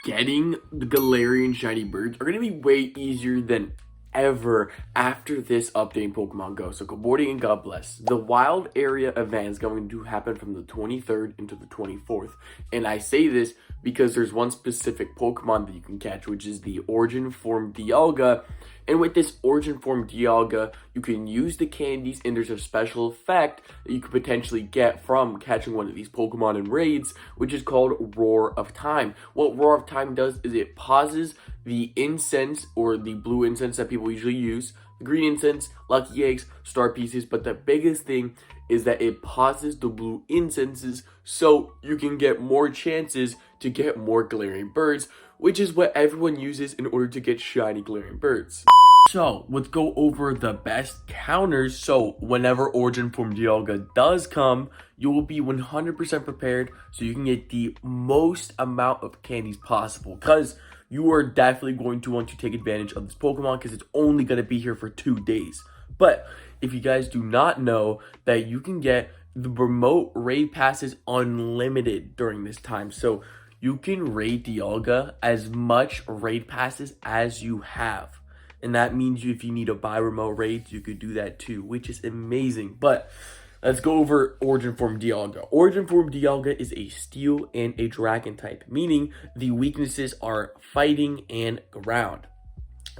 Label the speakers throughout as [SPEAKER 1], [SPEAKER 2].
[SPEAKER 1] Getting the Galarian shiny birds are going to be way easier than ever after this update in Pokemon Go. So good morning and God bless. The wild area event is going to happen from the 23rd into the 24th. And I say this because there's one specific Pokemon that you can catch, which is the Origin Form Dialga. And with this Origin Form Dialga, you can use the candies, and there's a special effect that you could potentially get from catching one of these Pokemon in raids, which is called Roar of Time. What Roar of Time does is it pauses the incense, or the blue incense that people usually use, the green incense, lucky eggs, star pieces, but the biggest thing is that it pauses the blue incenses so you can get more chances to get more Galarian birds, which is what everyone uses in order to get shiny Galarian birds. So, let's go over the best counters. So, whenever Origin Form Dialga does come, you will be 100% prepared so you can get the most amount of candies possible. Because you are definitely going to want to take advantage of this Pokemon because it's only going to be here for 2 days. But, if you guys do not know that you can get the remote raid passes unlimited during this time. So, you can raid Dialga as much raid passes as you have. And that means if you need to buy remote raids, you could do that too, which is amazing. But let's go over Origin Form Dialga. Origin Form Dialga is a steel and a dragon type, meaning the weaknesses are fighting and ground.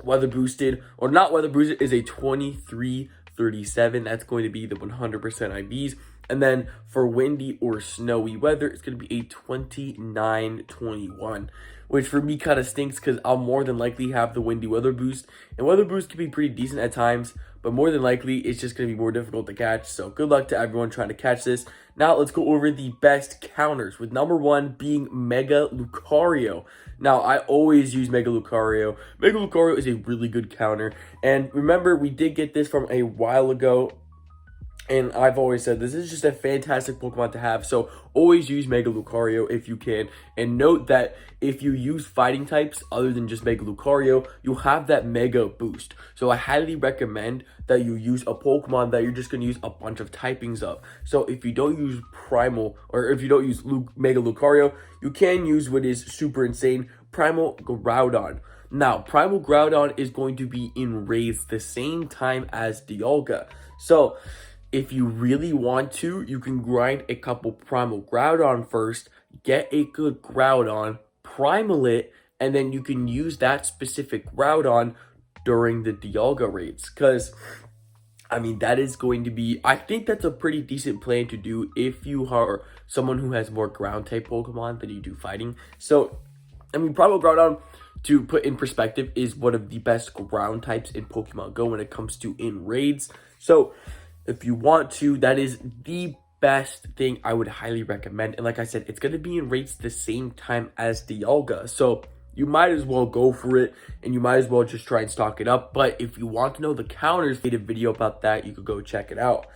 [SPEAKER 1] Weather boosted or not weather boosted is a 2337. That's going to be the 100% IVs. And then for windy or snowy weather, it's going to be a 2921, which for me kind of stinks because I'll more than likely have the windy weather boost. And weather boost can be pretty decent at times, but more than likely, it's just going to be more difficult to catch. So good luck to everyone trying to catch this. Now let's go over the best counters, with number one being Mega Lucario. Now, I always use Mega Lucario. Mega Lucario is a really good counter. And remember, we did get this from a while ago. And I've always said this is just a fantastic Pokemon to have. So always use Mega Lucario if you can. And note that if you use fighting types other than just Mega Lucario, you'll have that Mega boost. So I highly recommend that you use a Pokemon that you're just going to use a bunch of typings of. So if you don't use Primal, or if you don't use Mega Lucario, you can use what is super insane, Primal Groudon. Now, Primal Groudon is going to be in raids the same time as Dialga. So if you really want to, you can grind a couple Primal Groudon first, get a good Groudon, Primal it, and then you can use that specific Groudon during the Dialga raids. Because, I mean, that is going to be, I think that's a pretty decent plan to do if you are someone who has more ground-type Pokemon than you do fighting. So, I mean, Primal Groudon, to put in perspective, is one of the best ground types in Pokemon Go when it comes to in raids. So if you want to, that is the best thing I would highly recommend. And like I said, it's going to be in rates the same time as Dialga. So you might as well go for it, and you might as well just try and stock it up. But if you want to know the counters, I made a video about that. You could go check it out.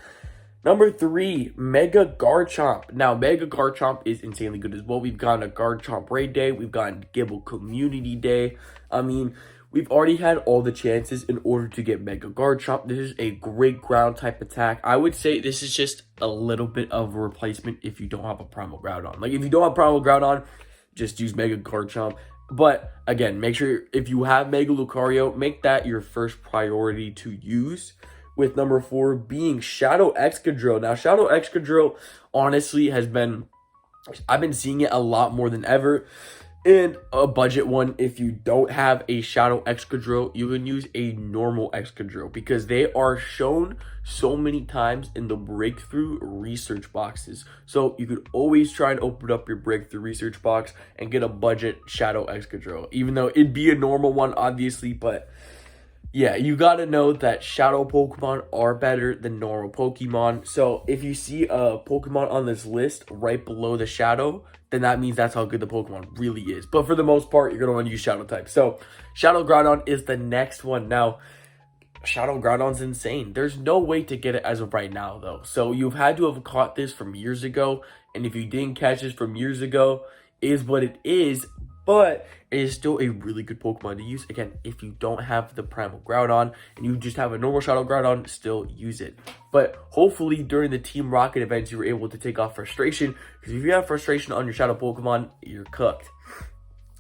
[SPEAKER 1] Number three, Mega Garchomp. Now, Mega Garchomp is insanely good as well. We've gotten a Garchomp Raid Day. We've gotten Gibble Community Day. I mean, we've already had all the chances in order to get Mega Garchomp. This is a great ground type attack. I would say this is just a little bit of a replacement if you don't have a Primal Groudon. Like, if you don't have Primal Groudon, just use Mega Garchomp. But again, make sure if you have Mega Lucario, make that your first priority to use. With number four being Shadow Excadrill. Now, Shadow Excadrill honestly has been, I've been seeing it a lot more than ever. And a budget one, if you don't have a Shadow Excadrill, you can use a normal Excadrill because they are shown so many times in the breakthrough research boxes. So you could always try and open up your breakthrough research box and get a budget Shadow Excadrill, even though it'd be a normal one, obviously, but yeah, you gotta know that Shadow Pokemon are better than normal Pokemon. So if you see a Pokemon on this list right below the Shadow, then that means that's how good the Pokemon really is. But for the most part, you're gonna want to use Shadow type. So Shadow Groudon is the next one. Now, Shadow Groudon's insane. There's no way to get it as of right now, though. So you've had to have caught this from years ago. And if you didn't catch this from years ago, is what it is. But it is still a really good Pokemon to use. Again, if you don't have the Primal Groudon and you just have a normal Shadow Groudon, still use it. But hopefully during the Team Rocket events, you were able to take off frustration. Because if you have frustration on your Shadow Pokemon, you're cooked.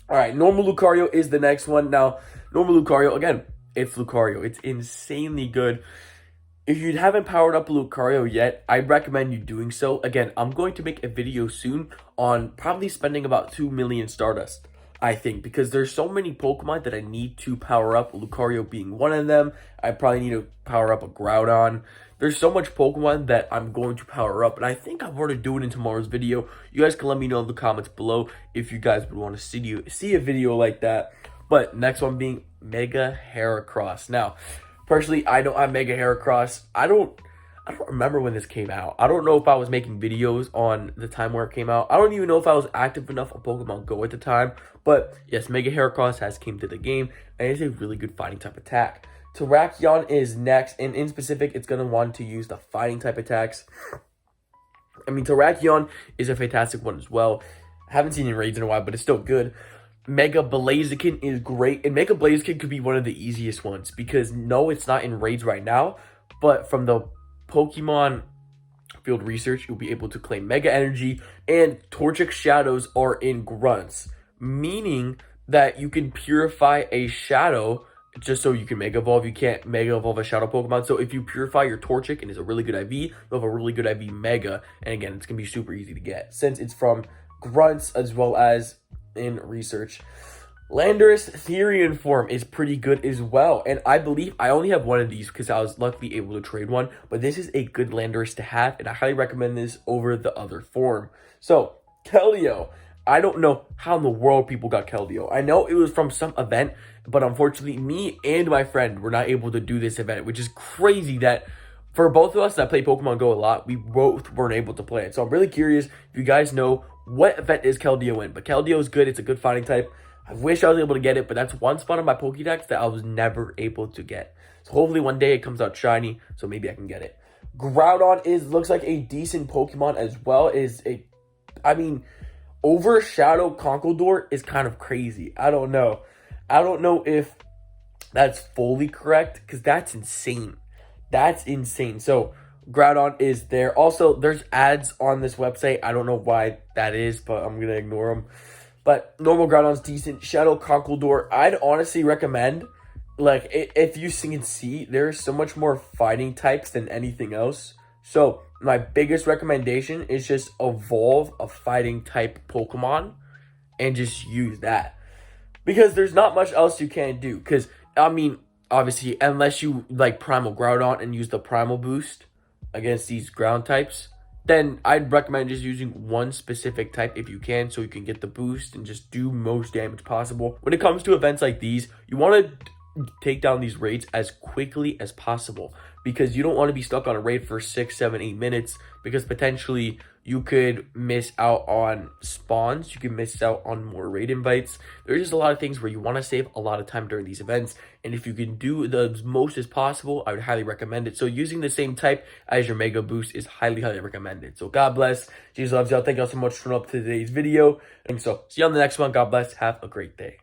[SPEAKER 1] All right, normal Lucario is the next one. Now, normal Lucario, again, it's Lucario. It's insanely good. If you haven't powered up a Lucario yet, I recommend you doing so. Again, I'm going to make a video soon on probably spending about 2 million Stardust, I think, because there's so many Pokemon that I need to power up, Lucario being one of them. I probably need to power up a Groudon. There's so much Pokemon that I'm going to power up, and I think I'm going to do it in tomorrow's video. You guys can let me know in the comments below if you guys would want to see a video like that. But next one being Mega Heracross. Now, personally, I don't have Mega Heracross. I don't remember when this came out. I don't know if I was making videos on the time where it came out. I don't even know if I was active enough on Pokemon GO at the time. But yes, Mega Heracross has came to the game, and it's a really good fighting type attack. Terrakion is next, and in specific, it's going to want to use the fighting type attacks. I mean, Terrakion is a fantastic one as well. I haven't seen it in raids in a while, but it's still good. Mega Blaziken is great, and Mega Blaziken could be one of the easiest ones because no, it's not in raids right now, but from the Pokemon field research, you'll be able to claim Mega Energy, and Torchic Shadows are in Grunts, meaning that you can purify a Shadow just so you can Mega Evolve. You can't Mega Evolve a Shadow Pokemon, so if you purify your Torchic and it's a really good IV, you'll have a really good IV Mega, and again, it's going to be super easy to get since it's from Grunts as well as in research. Landorus Therian form is pretty good as well, and I believe I only have one of these because I was luckily able to trade one, but this is a good Landorus to have, and I highly recommend this over the other form. So, Keldeo. I don't know how in the world people got Keldeo. I know it was from some event, but unfortunately, me and my friend were not able to do this event, which is crazy that for both of us that play Pokemon GO a lot, we both weren't able to play it. So I'm really curious if you guys know what event is Keldeo in. But Keldeo is good. It's a good fighting type. I wish I was able to get it, but that's one spot on my Pokédex that I was never able to get. So hopefully one day it comes out shiny, so maybe I can get it. Groudon looks like a decent Pokemon as well. Overshadow Conkeldurr is kind of crazy. I don't know if that's fully correct because that's insane. That's insane. So Groudon is there. Also, there's ads on this website. I don't know why that is, but I'm going to ignore them. But normal Groudon's decent. Shadow Conkeldurr, I'd honestly recommend, like, if you can see, there's so much more fighting types than anything else. So my biggest recommendation is just evolve a fighting type Pokemon and just use that. Because there's not much else you can do. Because, I mean, obviously, unless you like Primal Groudon and use the Primal Boost against these ground types, then I'd recommend just using one specific type if you can, so you can get the boost and just do most damage possible. When it comes to events like these, you want to take down these raids as quickly as possible because you don't want to be stuck on a raid for 6, 7, 8 minutes because potentially you could miss out on spawns, you can miss out on more raid invites. There's just a lot of things where you want to save a lot of time during these events, and if you can do the most as possible, I would highly recommend it. So using the same type as your Mega Boost is highly recommended. So God bless, Jesus loves y'all. Thank y'all so much for tuning up to today's video, and so see you on the next one. God bless, have a great day.